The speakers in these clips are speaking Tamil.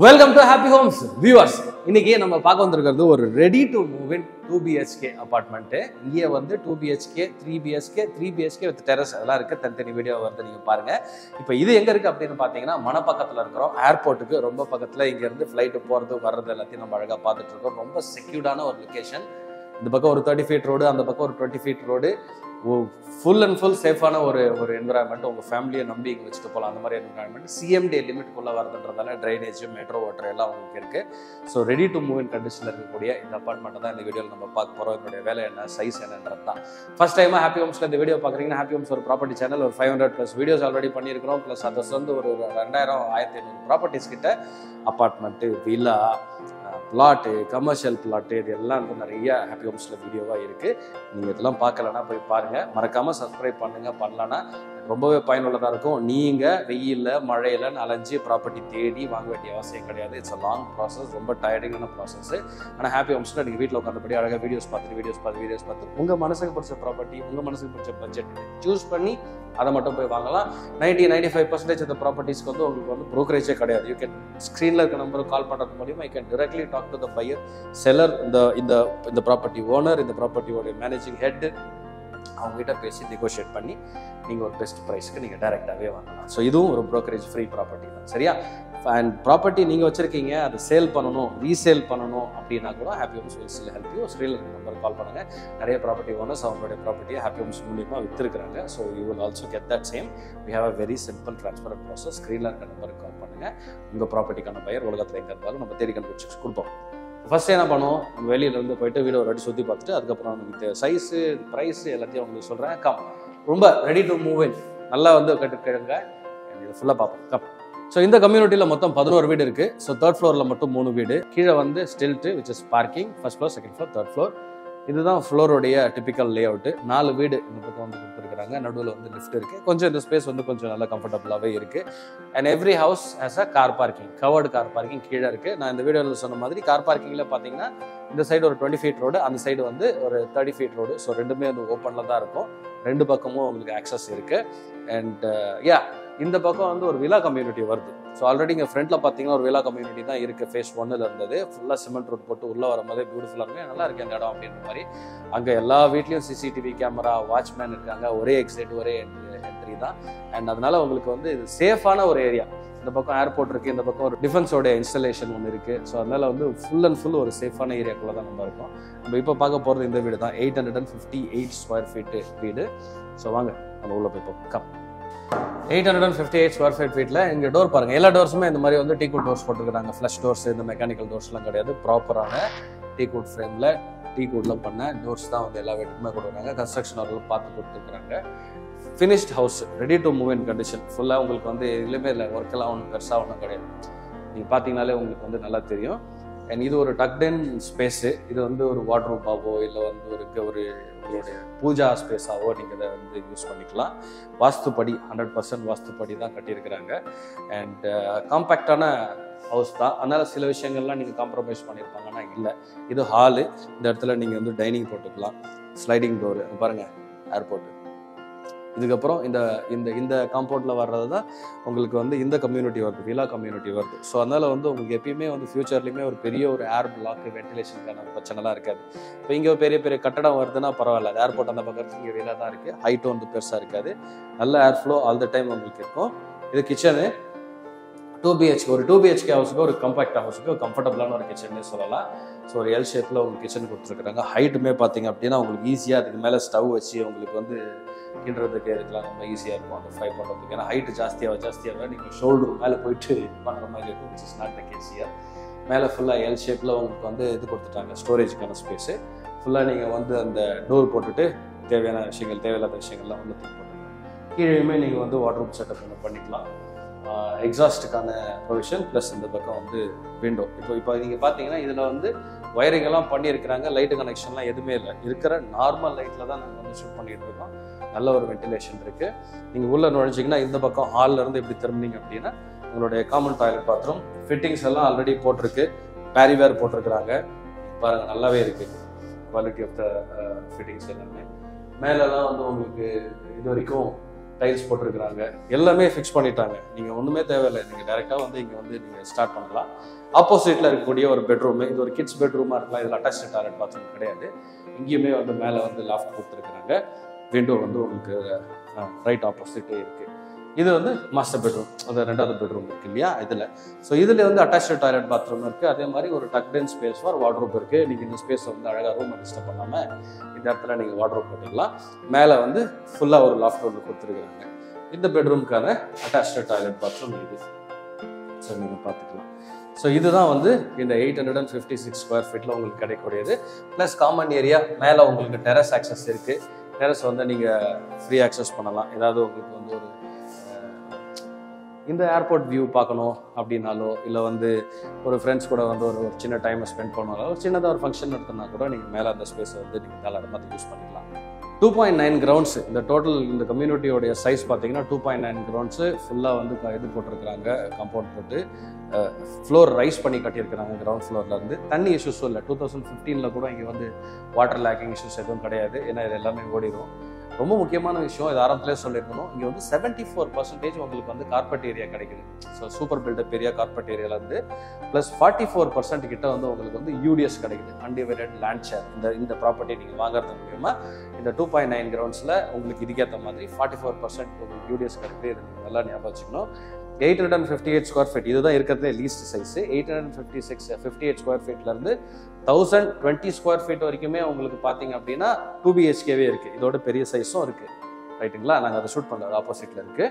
Welcome to happy homes viewers. இன்னைக்கு நம்ம பார்க்க வந்திருக்கிறது ஒரு ready to move in 2 BHK apartment. இங்கே வந்து 2 BHK, 3 BHK, 3 BHK with terrace அதெல்லாம் இருக்குது. தனித்தனி வீடியோ வருது, நீங்கள் பாருங்கள். இப்போ இது எங்கே இருக்குது அப்படின்னு பார்த்தீங்கன்னா மணப்பக்கத்தில் இருக்கிறோம். ஏர்போர்ட்டுக்கு ரொம்ப பக்கத்தில். இங்கேருந்து ஃப்ளைட்டு போகிறது வர்றது எல்லாத்தையும் நம்ம அழகாக பார்த்துட்டு இருக்கோம். ரொம்ப செக்யூர்டான ஒரு லொக்கேஷன். இந்த பக்கம் ஒரு 30 feet ரோடு, அந்த பக்கம் ஒரு 20 feet road. Full and full சேஃபான ஒரு என்விரான்மெண்ட். உங்கள் ஃபேமிலியை நம்பி இங்கே வச்சுட்டு போகலாம். அந்த மாதிரி என்விரான்மெண்ட் CMD லிமிட்டுக்குள்ளே வரதுன்றதால ட்ரைனேஜ், மெட்ரோ வாட்டர் எல்லாம் உங்களுக்கு இருக்குது. So ready to move in கண்டிஷனில் இருக்கக்கூடிய இந்த அப்பார்ட்மெண்ட்டை தான் இந்த வீடியோவில் நம்ம பார்க்க போகிறோம். இதனுடைய வேலை என்ன, சைஸ் என்னன்றது தான். ஃபர்ஸ்ட் டைமாக ஹாப்பி ஹோம்ஸில் இந்த வீடியோ பார்க்குறீங்கன்னா, ஹாப்பி ஹோம்ஸ் ஒரு ப்ராப்பர்ட்டி சேனல். ஒரு 500+ வீடியோஸ் ஆல்ரெடி பண்ணியிருக்கிறோம். ப்ளஸ் அதை வந்து ஒரு 2000-1500 ப்ராப்பர்ட்டிஸ் கிட்ட apartment, villa, plot, commercial plot, இது எல்லாம் வந்து நிறைய ஹாப்பி ஹோம்ஸில் வீடியோவாக இருக்குது. நீங்கள் இதெல்லாம் பார்க்கலன்னா போய் பாருங்கள். மறக்காமல் சப்ஸ்கிரைப் பண்ணுங்கள். பண்ணலன்னா ரொம்பவே பயனுள்ளதாக இருக்கும். நீங்கள் வெயிலில் மழையில் அலைஞ்சி ப்ராப்பர்ட்டி தேடி வாங்க வேண்டிய அவசியம் கிடையாது. இட்ஸ் அ லாங் ப்ராசஸ், ரொம்ப டயர்டிங்கான ப்ராசஸ். ஆனால் ஹாப்பி ஹோம்ஸில் நீங்கள் வீட்டில் உட்காந்தபடி அழகாக வீடியோஸ் பார்த்து உங்கள் மனசுக்கு பிடிச்ச ப்ராப்பர்ட்டி, உங்கள் மனசுக்கு பிடிச்ச பட்ஜெட் சூஸ் பண்ணி அதை மட்டும் போய் வாங்கலாம். 90-95% இந்த ப்ராப்பர்ட்டிஸ்க்கு வந்து உங்களுக்கு வந்து ப்ரோக்கரேஜே கிடையாது. யூ கேன் ஸ்க்ரீனில் இருக்க நம்பருக்கு கால் பண்ணுறது மூலிமா you can directly talk to the buyer, seller, இந்த ப்ராப்பர்ட்டி ஓனர், இந்த ப்ராப்பர்ட்டியோட மேனேஜிங் ஹெட், அவங்ககிட்ட பேசி நெகோஷியேட் பண்ணி நீங்கள் ஒரு பெஸ்ட் ப்ரைஸ்க்கு நீங்கள் டைரெக்டாகவே வாங்கலாம். ஸோ இதுவும் ஒரு ப்ரோக்கரேஜ் ஃப்ரீ ப்ராப்பர்ட்டி தான், சரியா? அண்ட் ப்ராப்பர்ட்டி நீங்கள் வச்சுருக்கீங்க, அதை சேல் பண்ணணும், ரீசேல் பண்ணணும் அப்படின்னா கூட happy homes will still help you. ஸ்க்ரீனில் நம்பருக்கு கால் பண்ணுங்கள். நிறைய ப்ராப்பர்ட்டி ஓனர்ஸ் அவங்களுடைய ப்ராப்பர்ட்டியை ஹாப்பி ஹோம்ஸ் மூலியமாக விற்றுருக்காங்க. So you will also get that same. We have a very simple transparent process. ஸ்க்ரீனில் இருக்க நம்பருக்கு கால் பண்ணுங்கள். உங்கள் ப்ராப்பர்ட்டிக்கான பையர் உலகத்தில் எங்கே இருந்தாலும் நம்ம தேடி கண்டுபிடிச்சி கொடுப்போம். ஃபஸ்ட்டு என்ன பண்ணுவோம், நம்ம வெளியிலேருந்து போயிட்டு வீடு ஒரு வாட்டி சுற்றி பார்த்துட்டு அதுக்கப்புறம் நமக்கு சைஸு, ப்ரைஸு எல்லாத்தையும் உங்களுக்கு சொல்கிறேன். ரொம்ப ரெடி டு மூவ் இன் நல்லா வந்து கட்டுக்கிழங்க. இது ஃபுல்லாக பார்ப்போம். ஸோ இந்த கம்யூனிட்டியில் மொத்தம் 11 வீடு இருக்குது. ஸோ 3rd ஃப்ளோரில் மட்டும் 3 வீடு. கீழே வந்து stilt which is parking. First floor, second floor, 3rd floor. இதுதான் ஃப்ளோருடைய டிப்பிக்கல் லே அவுட்டு. 4 வீடு இந்த பக்கம் வந்து கொடுத்துருக்குறாங்க. நடுவில் வந்து லிஃப்ட் இருக்குது. கொஞ்சம் இந்த ஸ்பேஸ் வந்து கொஞ்சம் நல்லா கம்ஃபர்டபுளாகவே இருக்குது. And every house has a car parking, covered car parking கீழே இருக்குது. நான் இந்த வீடியோவில் சொன்ன மாதிரி கார் பார்க்கிங்கில் பார்த்தீங்கன்னா இந்த சைடு ஒரு 20 feet ரோடு, அந்த சைடு வந்து ஒரு 30 feet ரோடு. ஸோ ரெண்டுமே வந்து ஓப்பனில் தான் இருக்கும். ரெண்டு பக்கமும் உங்களுக்கு ஆக்சஸ் இருக்குது. அண்ட் இந்த பக்கம் வந்து ஒரு வில்லா கம்யூனிட்டி வருது. ஸோ ஆல்ரெடி இங்கே ஃப்ரண்ட்டில் பார்த்தீங்கன்னா ஒரு வில்லா கம்யூனிட்டி தான் இருக்குது. ஃபேஸ் 1ல் இருந்தது. ஃபுல்லாக சிமெண்ட் ரோட் போட்டு உள்ளே வரும்போதே பியூட்டிஃபுல்லாக இருக்கும். நல்லா இருக்குது அந்த இடம் அப்படின்ற மாதிரி. அங்கே எல்லா வீட்லேயும் CCTV கேமரா, வாட்ச்மேன் இருக்காங்க. ஒரே எக்ஸிட், ஒரே என்ட்ரி தான். அண்ட் அதனால உங்களுக்கு வந்து இது சேஃபான ஒரு ஏரியா. இந்த பக்கம் ஏர்போர்ட் இருக்குது, இந்த பக்கம் ஒரு டிஃபென்ஸோட இன்ஸ்டலேஷன் ஒன்று இருக்குது. ஸோ அதனால் வந்து ஃபுல் அண்ட் ஃபுல் ஒரு சேஃபான ஏரியாக்குள்ளே தான் நம்ம இருக்கோம். நம்ம இப்போ பார்க்க போகிறது இந்த வீடு தான். 858 square feet வீடு. ஸோ வாங்க நம்ம உள்ளே போய் பார்ப்போம். 858 square feet வீட்டில் இங்கே டோர் பாருங்கள். எல்லா டோர்ஸுமே இந்த மாதிரி வந்து டீக்வுட் டோர்ஸ் போட்டுருக்காங்க. ஃப்ளஷ் டோர்ஸ், இந்த மெக்கானிக்கல் டோர்ஸ்லாம் கிடையாது. ப்ராப்பரான டீக்வுட் ஃப்ரேமில் டீக்வுட்டில் பண்ண டோர்ஸ் தான் வந்து எல்லா வீட்டுக்குமே கொடுக்குறாங்க. கன்ஸ்ட்ரக்ஷன் அவர்கள் பார்த்து கொடுத்துருக்குறாங்க. Finished house, ready to move in condition. ஃபுல்லாக உங்களுக்கு வந்து எதுலேயுமே இல்லை, ஒர்க்கெல்லாம் ஒன்றும் பெருசாக ஒன்றும் கிடையாது. நீங்கள் பார்த்தீங்கனாலே உங்களுக்கு வந்து நல்லா தெரியும். அண்ட் இது ஒரு டக்டன் ஸ்பேஸு. இது வந்து ஒரு வார்ட்ரோபாவோ இல்லை வந்து ஒரு உங்களுடைய பூஜா ஸ்பேஸாவோ நீங்கள் இதை வந்து யூஸ் பண்ணிக்கலாம். வாஸ்துப்படி 100% வாஸ்துப்படி தான் கட்டியிருக்கிறாங்க. அண்ட் காம்பேக்டான ஹவுஸ் தான். அதனால் சில விஷயங்கள்லாம் நீங்கள் காம்ப்ரமைஸ் பண்ணியிருப்பாங்கன்னா இல்லை. இது ஹாலு. இந்த இடத்துல நீங்கள் வந்து டைனிங் போட்டுக்கலாம். ஸ்லைடிங் டோரு பாருங்கள், ஏர்போர்ட்டு. இதுக்கப்புறம் இந்த காம்பவுண்டில் வர்றது தான் உங்களுக்கு வந்து இந்த கம்யூனிட்டி வருது, வில்லா கம்யூனிட்டி வருது. ஸோ அதனால் வந்து உங்களுக்கு எப்பயுமே வந்து ஃப்யூச்சர்லேயுமே ஒரு பெரிய ஒரு ஏர் பிளாக், வென்டிலேஷனுக்கான பிரச்சனைலாம் இருக்காது. இப்போ இங்கே பெரிய பெரிய கட்டடம் வருதுன்னா பரவாயில்ல. அது ஏர்போர்ட் அந்த பக்கத்துக்கு இங்கே வில்லா தான் இருக்குது. ஹைட்டும் வந்து பெருசாக இருக்காது. நல்ல ஏர் ஃப்ளோ ஆல் த டைம் உங்களுக்கு இருக்கும். இது கிச்சனு. 2 BHK, ஒரு 2 BHK ஹவுஸுக்கு, ஒரு கம்பேக்ட் ஹவுஸுக்கு ஒரு கம்ஃபர்டபுளான ஒரு கிச்சன்னே சொல்லலாம். ஸோ ஒரு எல் ஷேப்பில் உங்களுக்கு கிச்சன் கொடுத்துருக்குறாங்க. ஹைட்டுமே பார்த்தீங்க அப்படின்னா உங்களுக்கு ஈஸியாக அதுக்கு மேலே ஸ்டவ் வச்சு உங்களுக்கு வந்து கிண்டுறதுக்கு இதுக்கெல்லாம் ரொம்ப ஈஸியாக இருக்கும் அந்த ஃப்ரை பண்ணுறதுக்கு. ஏன்னா ஹைட்டு ஜாஸ்தியாக நீங்கள் ஷோல்டர் மேலே போயிட்டு பண்ணுற மாதிரி இருக்கும். Which is not the case here. மேலே ஃபுல்லாக எல் ஷேப்பில் உங்களுக்கு வந்து இது கொடுத்துட்டாங்க, ஸ்டோரேஜுக்கான ஸ்பேஸு. ஃபுல்லாக நீங்கள் வந்து அந்த டோர் போட்டுட்டு தேவையான விஷயங்கள், தேவையில்லாத விஷயங்கள்லாம் வந்து போட்டுக்கலாம். கீழேயுமே நீங்கள் வந்து வாட்ரூம் செட்டப் பண்ணிக்கலாம். எக்ஸாஸ்ட்டுக்கான ப்ரொவிஷன் ப்ளஸ் இந்த பக்கம் வந்து விண்டோ. இப்போ நீங்கள் பார்த்தீங்கன்னா இதில் வந்து ஒயரிங்கெல்லாம் பண்ணியிருக்கிறாங்க. லைட்டு கனெக்ஷன்லாம் எதுவுமே இல்லை. இருக்கிற நார்மல் லைட்டில் தான் நாங்கள் வந்து ஷூட் பண்ணிகிட்டு இருக்கோம். நல்ல ஒரு வென்டிலேஷன் இருக்குது. நீங்கள் உள்ளே நுழைஞ்சிங்கன்னா இந்த பக்கம் ஹாலிலேருந்து இப்படி திரும்பினீங்க அப்படின்னா உங்களுடைய காமன் டாய்லெட் பாத்ரூம் ஃபிட்டிங்ஸ் எல்லாம் ஆல்ரெடி போட்டிருக்கு. பேரிவேர் போட்டிருக்கிறாங்க பாருங்கள், நல்லாவே இருக்குது குவாலிட்டி ஆஃப் த ஃபிட்டிங்ஸ் எல்லாமே. மேலெல்லாம் வந்து உங்களுக்கு இது வரைக்கும் டைல்ஸ் போட்டிருக்கிறாங்க, எல்லாமே ஃபிக்ஸ் பண்ணிட்டாங்க. நீங்கள் ஒன்றுமே தேவையில்லை, நீங்கள் டைரெக்டாக வந்து இங்கே வந்து நீங்கள் ஸ்டார்ட் பண்ணலாம். ஆப்போசிட்டில் இருக்கக்கூடிய ஒரு பெட்ரூமு, இது ஒரு கிட்ஸ் பெட்ரூமாக இருக்கலாம். இதில் அட்டாச்சு டாய்லெட் பாத்ரூம் கிடையாது. இங்கேயுமே வந்து மேலே வந்து லாஃப்ட் கொடுத்துருக்குறாங்க. விண்டோ வந்து உங்களுக்கு ரைட் ஆப்போசிட்டே இருக்குது. இது வந்து மாஸ்டர் பெட்ரூம், அந்த 2வது பெட்ரூம் இருக்குது இல்லையா இதில். ஸோ இதில் வந்து அட்டாச்சு டாய்லெட் பாத்ரூம் இருக்குது. அதே மாதிரி ஒரு டக்டன் ஸ்பேஸ் ஃபார் வார்ட்ரோப் இருக்குது. நீங்கள் இந்த ஸ்பேஸை வந்து அழகாக ரூமை டிஸ்டர்ப் பண்ணாமல் இந்த இடத்துல நீங்கள் வார்ட்ரோப் போட்டுக்கலாம். மேலே வந்து ஃபுல்லாக ஒரு லாஃப்ட் ஒன்று கொடுத்துருக்குறாங்க. இந்த பெட்ரூமுக்கான அட்டாச்சு டாய்லெட் பாத்ரூம் இது. ஸோ நீங்கள் பார்த்துக்கலாம். ஸோ இதுதான் வந்து இந்த 856 ஸ்கொயர் ஃபீட்டில் உங்களுக்கு கிடைக்கக்கூடியது. ப்ளஸ் காமன் ஏரியா, மேலே உங்களுக்கு டெரஸ் ஆக்சஸ் இருக்குது. டெரஸ் வந்து நீங்கள் ஃப்ரீ ஆக்சஸ் பண்ணலாம். ஏதாவது உங்களுக்கு வந்து ஒரு இந்த ஏர்போர்ட் வியூ பார்க்கணும் அப்படின்னாலோ, இல்லை வந்து ஒரு ஃப்ரெண்ட்ஸ் கூட வந்து ஒரு சின்ன டைமை ஸ்பெண்ட் பண்ணாலோ, ஒரு சின்னதாக ஒரு ஃபங்க்ஷன் எடுத்தோம்னா கூட நீங்கள் மேலே அந்த ஸ்பேஸை வந்து நீங்கள் தாராளமாக யூஸ் பண்ணிக்கலாம். 2.9 கிரவுண்ட்ஸ் இந்த டோட்டல் இந்த கம்யூனிட்டியோடைய சைஸ் பார்த்தீங்கன்னா 2.9 கிரவுண்ட்ஸு ஃபுல்லாக வந்து இது போட்டிருக்கிறாங்க. காம்பவுண்ட் போட்டு ஃப்ளோர் ரைஸ் பண்ணி கட்டியிருக்கிறாங்க. கிரவுண்ட் ஃப்ளோர்லேருந்து தண்ணி இஷ்யூஸும் இல்லை. 2015 கூட இங்கே வந்து வாட்டர் லேக்கிங் இஷ்யூஸ் எதுவும் கிடையாது. ஏன்னா இது எல்லாமே ஓடிடும். ரொம்ப முக்கியமான விஷயம், இது ஆரம்பத்திலே சொல்லியிருக்கணும், இங்கே வந்து 74% உங்களுக்கு வந்து கார்பெட் ஏரியா கிடைக்குது. So super built up area carpet ஏரியாவிலேருந்து ப்ளஸ் 44% கிட்ட வந்து உங்களுக்கு வந்து யூடிஎஸ் கிடைக்குது, அன்டிவைடட் லேண்ட் ஷேர். இந்த ப்ராப்பர்ட்டி நீங்கள் வாங்குறது மூலியமா இந்த 2.9 கிரவுண்ட்ஸில் உங்களுக்கு இதுக்கேற்ற மாதிரி 44% உங்களுக்கு யூடிஎஸ் கிடைக்குது. இது நீங்கள் நல்லா ஞாபகம் வச்சுக்கணும். 858 ஸ்கொயர் ஃபீட் இதுதான் இருக்கிறதுலே லீஸ்ட் சைஸு. 858 ஸ்கொயர் ஃபீட்லேருந்து 1020 ஸ்கொயர் ஃபீட் வரைக்குமே உங்களுக்கு பார்த்தீங்க அப்படின்னா 2 BHKவே இருக்குது. இதோட பெரிய சைஸும் இருக்குது. ரைட்டுங்களா? நாங்கள் அதை ஷூட் பண்ணுறது ஆப்போசிட்டில் இருக்குது.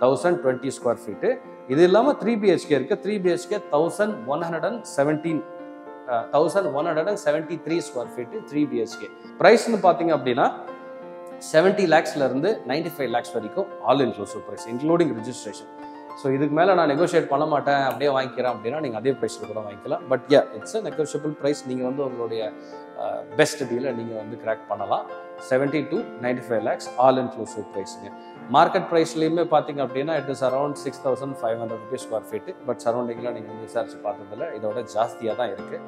1020 ஸ்கொயர் ஃபீட்டு. இது இல்லாமல் 3 BHK இருக்குது. 3 BHK 1173 ஸ்கொயர் ஃபீட்டு 3 BHK. ப்ரைஸ்னு பார்த்தீங்க அப்படின்னா 70 lakhsலேருந்து 95 lakhs வரைக்கும் all inclusive price, including registration. So இதுக்கு மேலே நான் நெகோஷியேட் பண்ண மாட்டேன், அப்படியே வாங்கிக்கிறேன் அப்படின்னா நீங்கள் அதே ப்ரைஸில் கூட வாங்கிக்கலாம். But it's a negotiable price. நீங்கள் வந்து உங்களுடைய பெஸ்ட் டீலை நீங்கள் வந்து கிராக் பண்ணலாம். 70 to 95 lakhs ஆல் இன்க்ளூசிவ் ப்ரைஸுங்க. மார்க்கெட் ப்ரைஸ்லேயுமே பார்த்தீங்க அப்படின்னா it is around 6500 rupees square feet. But சரௌண்டிங்கில் நீங்கள் வந்து விசாரிச்சு பார்த்ததில்ல, இதோட ஜாஸ்தியாக தான் இருக்குது.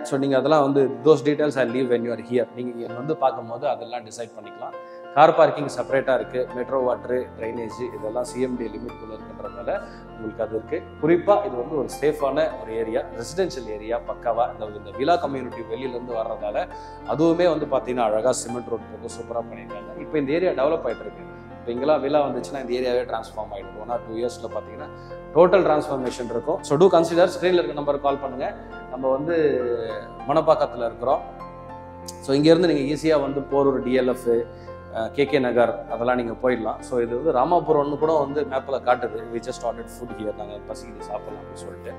ஸோ நீங்கள் அதெல்லாம் வந்து those details I leave when you are here. நீங்கள் வந்து பார்க்கும்போது அதெல்லாம் டிசைட் பண்ணிக்கலாம். கார் பார்க்கிங் செப்பரேட்டாக இருக்குது. மெட்ரோ வாட்ரு, ட்ரைனேஜ் இதெல்லாம் சிஎம்டி லிமிட்குள்ளே இருக்குன்றதுனால உங்களுக்கு அது இருக்குது. குறிப்பாக இது வந்து ஒரு சேஃபான ஒரு ஏரியா, ரெசிடென்ஷியல் ஏரியா. பக்காவாக இந்த விலா கம்யூனிட்டி வெளியிலேருந்து வர்றதால அதுவுமே வந்து பார்த்தீங்கன்னா அழகாக சிமெண்ட் ரோட் போட்டு சூப்பராக பண்ணியிருக்காங்க. இப்போ இந்த ஏரியா டெவலப் ஆகிட்டு இருக்கு. இப்போ இங்கெல்லாம் விலா வந்துச்சுன்னா இந்த ஏரியாவே ட்ரான்ஸ்ஃபார்ம் ஆகிடும். 1 or 2 yearsல பார்த்தீங்கன்னா டோட்டல் டிரான்ஸ்ஃபார்மேஷன் இருக்கும். So do consider. ஸ்க்ரீனில் இருக்க நம்பருக்கு கால் பண்ணுங்கள். நம்ம வந்து மணப்பாக்கத்தில் இருக்கிறோம். ஸோ இங்கேருந்து நீங்கள் ஈஸியாக வந்து போரூர், டிஎல்எஃப், கேகே நகர் அதெல்லாம் நீங்கள் போயிடலாம். ஸோ இது வந்து ராமாபுரம்னு கூட வந்து மேப்பில் காட்டுது. We just order food here, நாங்கள் பசிக்கு சாப்பிட்லாம் அப்படின்னு சொல்லிட்டு.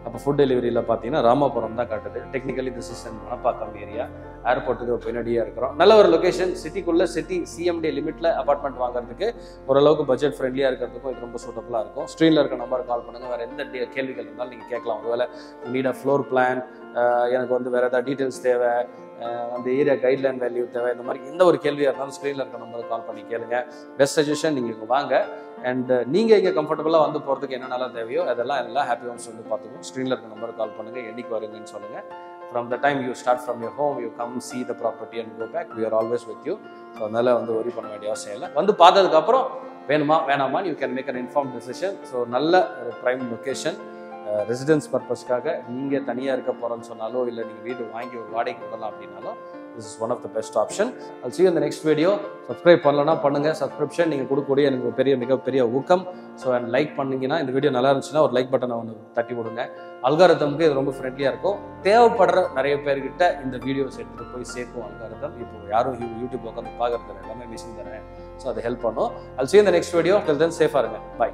அப்போ ஃபுட் டெலிவரியில் பார்த்தீங்கன்னா ராமாபுரம் தான் காட்டுது. Technically this is Manapakkam area. ஏர்போர்ட்டுக்கு பின்னாடியாக இருக்கிறோம். நல்ல ஒரு லொக்கேஷன். சிட்டிக்குள்ளே சிஎம்டி லிமிட்டில் அப்பார்ட்மெண்ட் வாங்குறதுக்கு ஓரளவுக்கு பட்ஜெட் ஃப்ரெண்ட்லியாக இருக்கிறதுக்கும் இது ரொம்ப சூட்டபுளாக இருக்கும். ஸ்க்ரீனில் இருக்க நம்பருக்கு கால் பண்ணுங்கள். வேறு எந்த கேள்விகள் இருந்தாலும் நீங்கள் கேட்கலாம். ஒருவேளை நீட் ஃப்ளோர் பிளான், எனக்கு வந்து வேறு ஏதாவது டீட்டெயில்ஸ் தேவை, அந்த ஏரியா கைட்லைன் வேல்யூ தேவை, இந்த மாதிரி எந்த ஒரு கேள்வியாக இருந்தாலும் ஸ்க்ரீனில் இருக்க நம்பருக்கு கால் பண்ணி கேளுங்க. பெஸ்ட் சஜஷன் நீங்கள் இங்கே வாங்க. அண்ட் நீங்கள் இங்கே கம்ஃபர்டபுளாக வந்து போகிறதுக்கு என்னென்னலாம் தேவையோ அதெல்லாம் எல்லாம் ஹாப்பி ஹோம்ஸ் வந்து பார்த்துக்கோங்க. ஸ்க்ரீனில் இருக்க நம்பருக்கு கால் பண்ணுங்கள். என்னைக்கு வருங்கன்னு சொல்லுங்கள். From the time you start from your home, you come see the property and go back. We are always with you. So அதனால் வந்து ஒரி பண்ண வேண்டிய அவசியம் இல்லை. வந்து பார்த்ததுக்கப்புறம் வேணுமா வேணாமா you can make an informed decision. So நல்ல ஒரு ப்ரைம் லொக்கேஷன். ரெசிடென்ஸ் பர்பஸ்க்காக நீங்கள் தனியாக இருக்க போகிறோன்னு சொன்னாலோ, இல்லை நீங்கள் வீடு வாங்கி ஒரு வாடகைக்கு விடலாம் அப்படின்னாலும் this is one of the best option. I'll see you in the next video. Subscribe பண்ணலன்னா பண்ணுங்கள். சப்ஸ்கிரிப்ஷன் நீங்கள் கொடுக்கக்கூடிய எனக்கு மிகப்பெரிய ஊக்கம். ஸோ அண்ட் லைக் பண்ணிங்கன்னா, இந்த வீடியோ நல்லா இருந்துச்சுன்னா ஒரு லைக் பட்டனை ஒன்று தட்டி விடுங்க. அல்காரிதமுக்கு இது ரொம்ப ஃப்ரெண்ட்லியாக இருக்கும். தேவைப்படுற நிறைய பேர்கிட்ட இந்த வீடியோஸ் எடுத்துகிட்டு போய் சேர்க்கும் அல்காரிதம். இப்போ யாரும் யூடியூப் உட்காந்து பார்க்குறது எல்லாமே மிஷின் தானே. ஸோ அதை ஹெல்ப் பண்ணும். I'll see you in the next video. Till then, safe இருங்க. Bye.